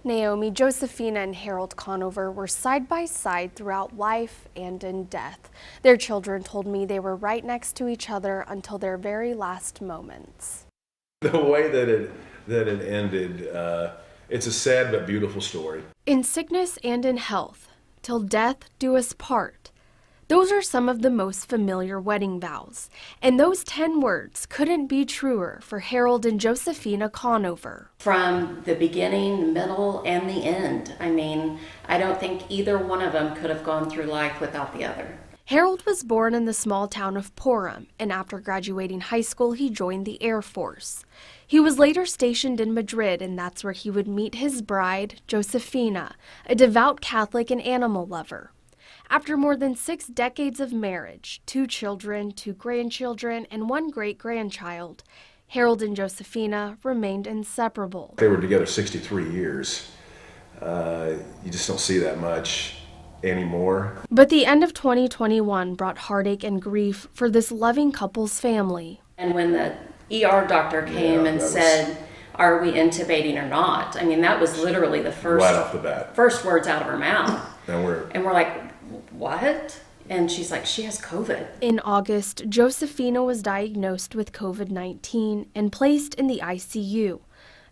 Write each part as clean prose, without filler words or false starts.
Naomi, Josephina, and Harold Conover were side by side throughout life and in death. Their children told me they were right next to each other until their very last moments. The way that it ended, it's a sad but beautiful story. In sickness and in health, till death do us part. Those are some of the most familiar wedding vows, and those 10 words couldn't be truer for Harold and Josephina Conover. From the beginning, middle, and the end. I mean, I don't think either one of them could have gone through life without the other. Harold was born in the small town of Purim, and after graduating high school, he joined the Air Force. He was later stationed in Madrid, and that's where he would meet his bride, Josephina, a devout Catholic and animal lover. After more than 6 decades of marriage, 2 children, 2 grandchildren, and 1 great-grandchild, Harold and Josephina remained inseparable. They were together 63 years. You just don't see that much anymore. But the end of 2021 brought heartache and grief for this loving couple's family. And when the ER doctor came and said, "Are we intubating or not?" I mean, that was literally the first Right off the bat. First words out of her mouth. And we're like, "What?" And she's like, "She has COVID." In August, Josephina was diagnosed with COVID-19 and placed in the ICU.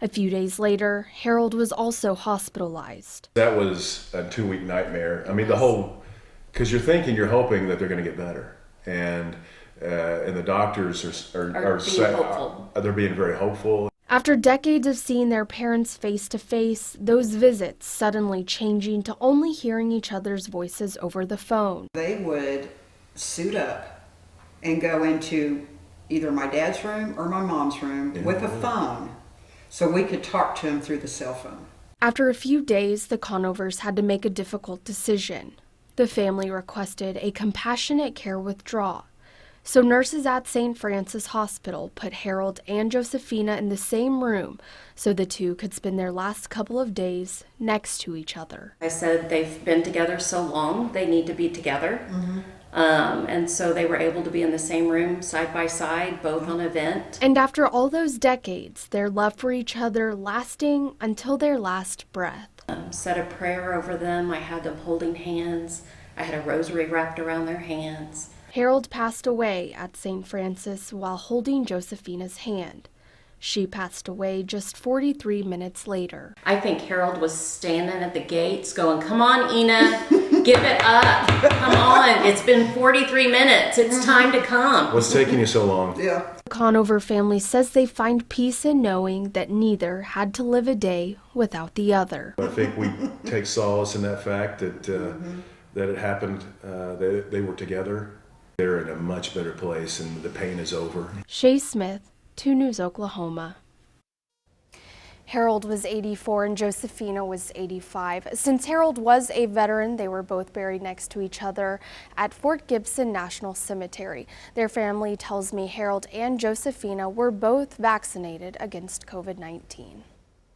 A few days later, Harold was also hospitalized. That was a 2-week nightmare. I mean, because you're hoping that they're going to get better. And the doctors are being hopeful. They're being very hopeful. After decades of seeing their parents face to face, those visits suddenly changing to only hearing each other's voices over the phone. They would suit up and go into either my dad's room or my mom's room with a phone so we could talk to them through the cell phone. After a few days, the Conovers had to make a difficult decision. The family requested a compassionate care withdrawal. So nurses at St. Francis Hospital put Harold and Josephina in the same room so the two could spend their last couple of days next to each other. I said they've been together so long, they need to be together. And so they were able to be in the same room side by side, both on a vent. And after all those decades, their love for each other lasting until their last breath. Said a prayer over them. I had them holding hands. I had a rosary wrapped around their hands. Harold passed away at St. Francis while holding Josephina's hand. She passed away just 43 minutes later. I think Harold was standing at the gates going, "Come on, Ina, give it up. Come on, it's been 43 minutes. It's time to come." What's taking you so long? Yeah. The Conover family says they find peace in knowing that neither had to live a day without the other. I think we take solace in that fact that that it happened. They were together. They're in a much better place, and the pain is over. Shay Smith, 2 News Oklahoma. Harold was 84 and Josephina was 85. Since Harold was a veteran, they were both buried next to each other at Fort Gibson National Cemetery. Their family tells me Harold and Josephina were both vaccinated against COVID-19.